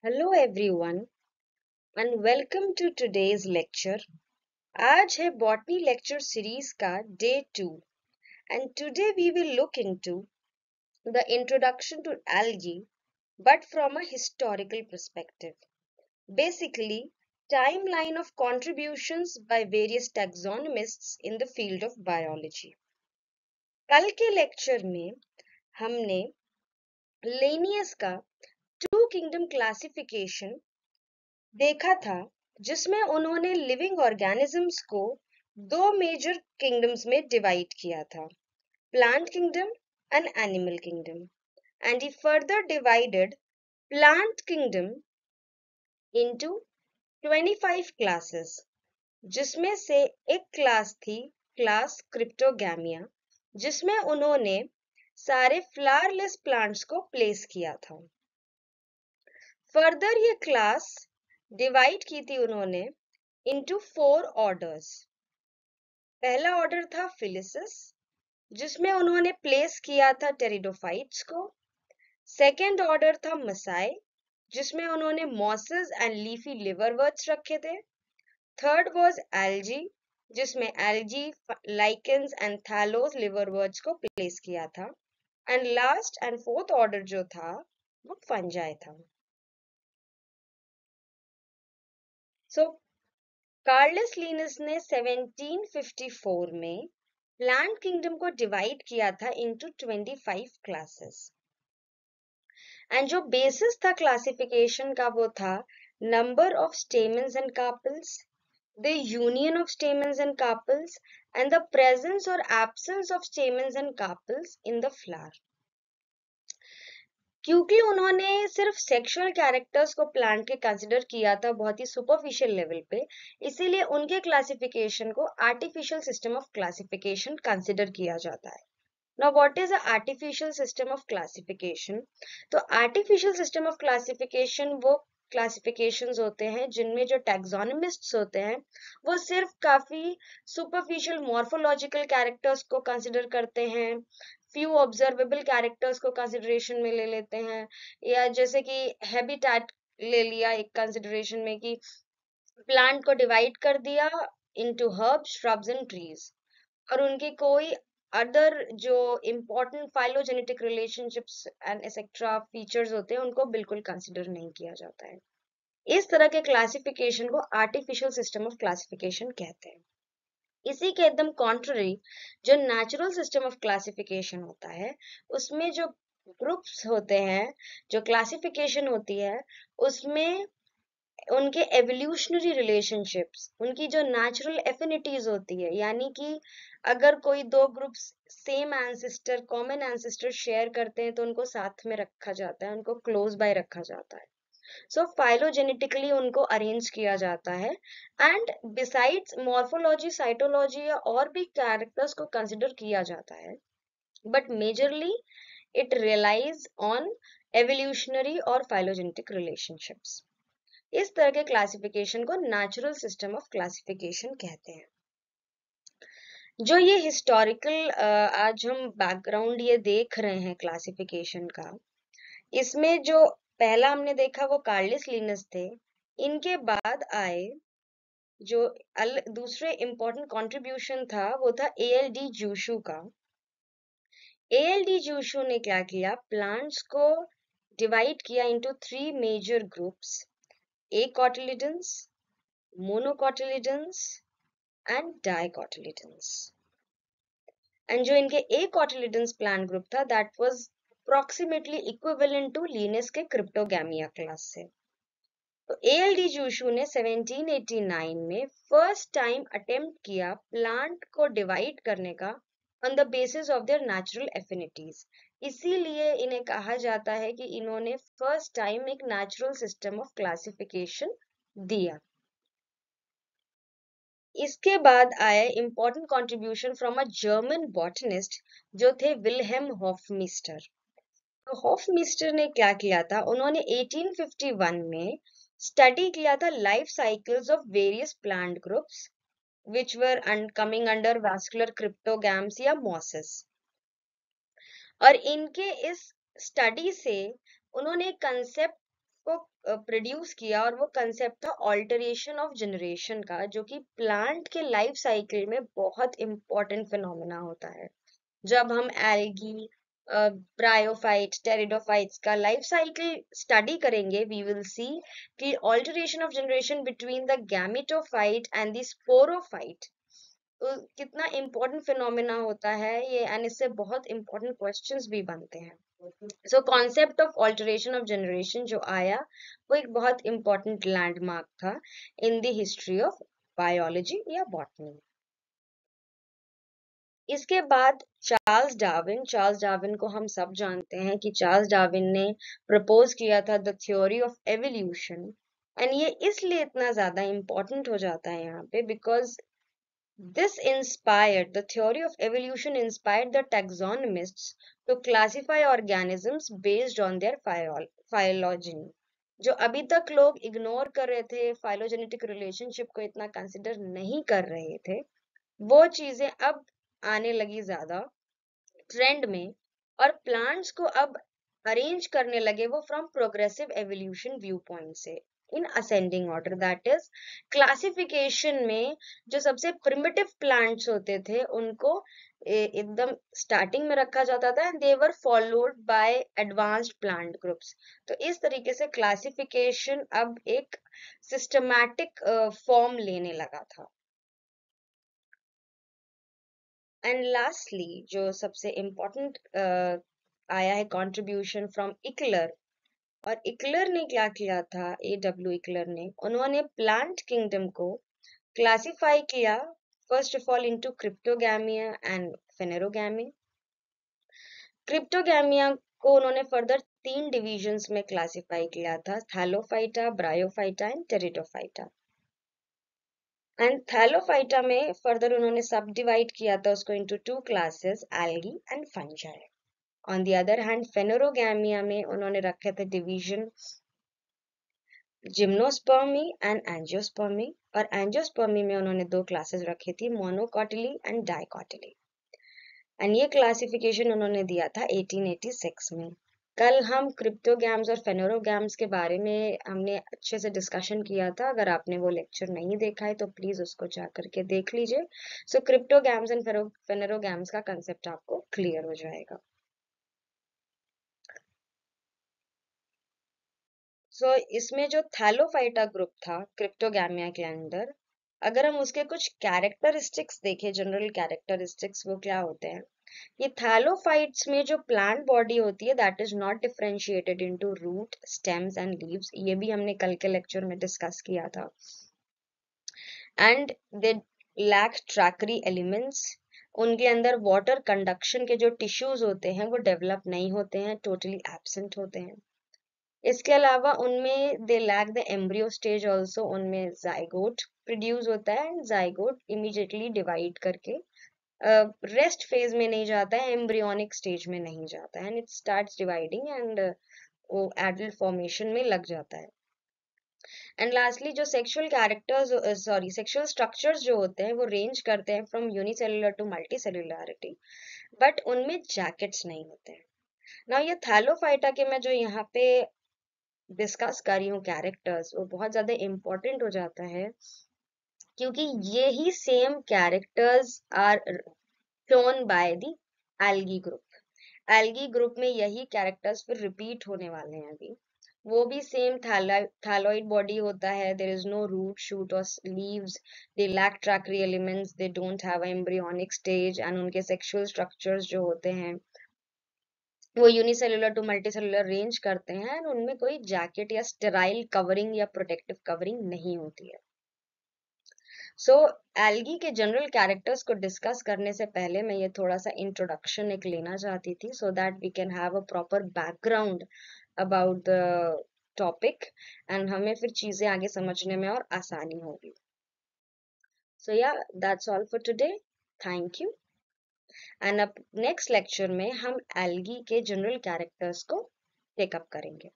Hello everyone and welcome to today's lecture. आज है botany lecture series का day 2 and today we will look into the introduction to algae but from a historical perspective. Basically, timeline of contributions by various taxonomists in the field of biology. कल के lecture में हमने Linnaeus का to kingdom classification देखा था जिसमें उन्होंने living organisms को दो मेजर किंगडम्स में डिवाइड किया था, plant kingdom and animal kingdom, and he further divided plant kingdom into 25 classes, जिसमें से एक क्लास थी क्लास क्रिप्टोगैमिया, जिसमें उन्होंने सारे फ्लावरलेस प्लांट्स को प्लेस किया था। फर्दर ये क्लास डिवाइड की थी उन्होंने इनटू 4 ऑर्डर्स। पहला ऑर्डर था फिलिसिस, जिसमें उन्होंने प्लेस किया था टेरिडोफाइट्स को। सेकेंड ऑर्डर था मसाई, जिसमें उन्होंने मॉसेस एंड लीफी लिवरवर्ट्स रखे थे। थर्ड वाज एल्जी, जिसमें एल्जी, लाइकेंस एंड थैलोस लिवरवर्ट्स को प्लेस किया था। And last and fourth order जो था वो फंजाई था। सो कार्लस लिनस ने 1754 में प्लांट किंगडम को डिवाइड किया था इनटू 25 क्लासेस, एंड जो बेसिस था क्लासिफिकेशन का वो था number of stamens and carpels, the union of stamens and carpels, and the presence और absence of stamens and carpels in the flower. क्योंकि उन्होंने सिर्फ सेक्सुअल कैरेक्टर्स को प्लांट के कंसिडर किया था बहुत ही सुपरफिशियल लेवल पे, इसीलिए उनके क्लासिफिकेशन को artificial system of classification consider किया जाता है। Now what is a artificial system of classification? तो आर्टिफिशियल सिस्टम ऑफ क्लासिफिकेशन वो क्लासिफिकेशंस होते हैं जिनमें जो टैक्सोनमिस्ट्स होते हैं वो सिर्फ काफी सुपरफिशियल मॉर्फोलॉजिकल कैरेक्टर्स को कंसिडर करते हैं, फ्यू ऑब्जर्वेबल कैरेक्टर्स को कंसिडरेशन में ले लेते हैं, या जैसे कि हैबिटेट ले लिया एक कंसिडरेशन में कि प्लांट को डिवाइड कर दिया into herbs, shrubs and trees, और उनकी कोई अदर जो important phylogenetic relationships and etcetera features होते हैं उनको बिल्कुल कंसिडर नहीं किया जाता है। इस तरह के क्लासिफिकेशन को आर्टिफिशियल सिस्टम ऑफ क्लासिफिकेशन कहते हैं। इसी के एकदम कॉन्ट्ररी जो नेचुरल सिस्टम ऑफ क्लासिफिकेशन होता है, उसमें जो ग्रुप्स होते हैं, जो क्लासिफिकेशन होती है, उसमें उनके एवोल्यूशनरी रिलेशनशिप्स, उनकी जो नेचुरल एफिनिटीज होती है, यानी कि अगर कोई दो groups same ancestor, common ancestor share करते हैं तो उनको साथ में रखा जाता है, उनको क्लोज बाय रखा जाता है। सो फाइलोजेनेटिकली उनको अरेंज किया जाता है, एंड बिसाइड्स मॉर्फोलॉजी, साइटोलॉजी या और भी कैरेक्टर्स को कंसिडर किया जाता है, but majorly it relies on evolutionary और फाइलोजेनेटिक रिलेशनशिप्स। इस तरह के क्लासिफिकेशन को नेचुरल सिस्टम ऑफ क्लासिफिकेशन कहते हैं। जो ये हिस्टोरिकल आज हम बैकग्राउंड ये देख रहे हैं क्लासिफिकेशन का, इसमें जो पहला हमने देखा वो कार्लिस लिनस थे। इनके बाद आए जो दूसरे इम्पोर्टेंट कंट्रीब्यूशन था वो था एएलडी जूशू का। एएलडी जूशू ने क्या किया, प्लांट्स को डिवाइड किया into 3 major groups, acotyledons, monocotyledons and dicotyledons. And जो इनके एकोटिलिडन्स प्लांट ग्रुप था that was approximately equivalent to Linnaeus के क्रिप्टोगैमिया क्लास से। तो एएलडी जूशू ने 1789 में फर्स्ट टाइम अटेम्प्ट किया प्लांट को डिवाइड करने का on the basis of their natural affinities, इसीलिए इन्हें कहा जाता है कि इन्होंने फर्स्ट टाइम एक नेचुरल सिस्टम ऑफ क्लासिफिकेशन दिया। इसके बाद आया important contribution from a German botanist जो थे विल्हेम हॉफमिस्टर। तो हॉफमिस्टर ने क्या किया था, उन्होंने 1851 में स्टडी किया था life cycles of various plant groups which were coming under vascular cryptogams या mosses, और इनके इस स्टडी से उन्होंने कंसेप्ट को प्रोड्यूस किया, और वो कंसेप्ट था ऑल्टरेशन ऑफ जनरेशन का, जो कि प्लांट के लाइफ साइकिल में बहुत इंपॉर्टेंट फिनोमेना होता है। जब हम एल्गी, ब्रायोफाइट, टेरिडोफाइट्स का लाइफ साइकिल स्टडी करेंगे, वी विल सी कि alteration of generation between the gametophyte and the sporophyte कितना इम्पोर्टेंट फिनोमेना होता है ये, एंड इससे बहुत इम्पोर्टेंट क्वेश्चंस भी बनते हैं। So concept of alteration of generation जो आया, वो एक बहुत इम्पोर्टेंट लैंडमार्क था in the history of biology या बॉटनी। इसके बाद चार्ल्स डार्विन को हम सब जानते हैं कि चार्ल्स डार्विन ने प्रपोज किया था the theory of evolution, and ये इसलिए इतना ज्यादा इम्पोर्टेंट हो जाता है यहाँ पे because the theory of evolution inspired the taxonomists to classify organisms based on their phylogeny. जो अभी तक लोग इग्नोर कर रहे थे, फाइलोजेनेटिक रिलेशनशिप को इतना कंसिडर नहीं कर रहे थे, वो चीजें अब आने लगी ज्यादा ट्रेंड में, और प्लांट्स को अब अरेंज करने लगे वो from progressive evolution view point से in ascending order. That is classification में जो सबसे प्रिमिटिव प्लांट्स होते थे उनको एकदम स्टार्टिंग में रखा जाता था, and they were followed by advanced plant groups. तो इस तरीके से क्लासिफिकेशन अब एक सिस्टमैटिक फॉर्म लेने लगा था। एंड लास्टली जो सबसे इम्पोर्टेंट आया है कंट्रीब्यूशन फ्रॉम इकलर, और इकलर ने क्या किया था, A.W. इकलर ने, उन्होंने प्लांट किंगडम को क्लासिफाई किया first of all into cryptogamia and phanerogamae. Cryptogamia को उन्होंने फर्दर 3 डिविजन्स में क्लासिफाई किया था, thallophyta, bryophyta and pteridophyta. And thallophyta में फर्दर उन्होंने सब डिवाइड किया था उसको into 2 classes, algae and fungi. On the other hand phanerogamia में उन्होंने रखे थे डिवीजन जिम्नोस्पर्मी एंड एंजियोस्पर्मी, और एंजियोस्पर्मी में उन्होंने 2 क्लासेस रखी थी, मोनोकॉटिली एंड डाइकॉटिली। एंड ये क्लासिफिकेशन उन्होंने दिया था 1886 में। कल हम क्रिप्टोगैम्स और फेनेरोगैम्स के बारे में हमने अच्छे से डिस्कशन किया था, अगर आपने वो लेक्चर नहीं देखा है तो प्लीज उसको जा करके देख लीजिए। सो क्रिप्टोगैम्स एंड फेनेरोगैम्स का कंसेप्ट आपको क्लियर हो जाएगा। सो इसमें जो थैलोफाइटा ग्रुप था क्रिप्टोगैमिया के अंदर, अगर हम उसके कुछ कैरेक्टरिस्टिक्स देखें, जनरल कैरेक्टरिस्टिक्स, वो क्या होते हैं, ये थैलोफाइट्स में जो प्लांट बॉडी होती है that is not differentiated into root, stems and leaves, ये भी हमने कल के लेक्चर में डिस्कस किया था। And they lack tracheary elements, उनके अंदर वाटर कंडक्शन के जो टिश्यूज होते हैं वो डेवलप नहीं होते हैं, टोटली एब्सेंट होते हैं। इसके अलावा उनमें they lack the embryo stage also, उनमें जाइगोट प्रोड्यूस होता है, एंड जाइगोट इमीडिएटली डिवाइड करके रेस्ट फेज में नहीं जाता है, एम्ब्रियोनिक स्टेज में नहीं जाता है, and it starts dividing and वो एडल्ट फॉर्मेशन में लग जाता है। एंड लास्टली जो सेक्सुअल कैरेक्टर्स सेक्सुअल स्ट्रक्चर्स जो होते हैं वो रेंज करते हैं फ्रॉम यूनिसेलुलर टू मल्टीसेलुलरिटी, बट उनमें जैकेट्स नहीं होते हैं। नाउ ये थैलोफाइटा के मैं जो यहाँ पे डिस्कस कर रही हूँ कैरेक्टर्स, वो बहुत ज्यादा इम्पोर्टेंट हो जाता है क्योंकि ये ही same characters are shown by the algae group. Algae group में यही कैरेक्टर्स फिर रिपीट होने वाले हैं अभी। वो भी सेम थैलॉइड बॉडी होता है, there is no root, shoot और leaves, they lack tracheary elements, they don't have embryonic stage, and उनके सेक्सुअल स्ट्रक्चर्स जो होते हैं वो यूनिसेलुलर टू मल्टीसेलुलर रेंज करते हैं, एंड उनमें कोई जैकेट या स्टेराइल कवरिंग या प्रोटेक्टिव कवरिंग नहीं होती है। सो एल्गी के जनरल कैरेक्टर्स को डिस्कस करने से पहले मैं ये थोड़ा सा इंट्रोडक्शन एक लेना चाहती थी, so that we can have a proper background about the topic, and हमें फिर चीजें आगे समझने में और आसानी होगी। सो या that's all for today, thank you. And अब नेक्स्ट लेक्चर में हम एल्गी के जनरल कैरेक्टर्स को टेकअप करेंगे।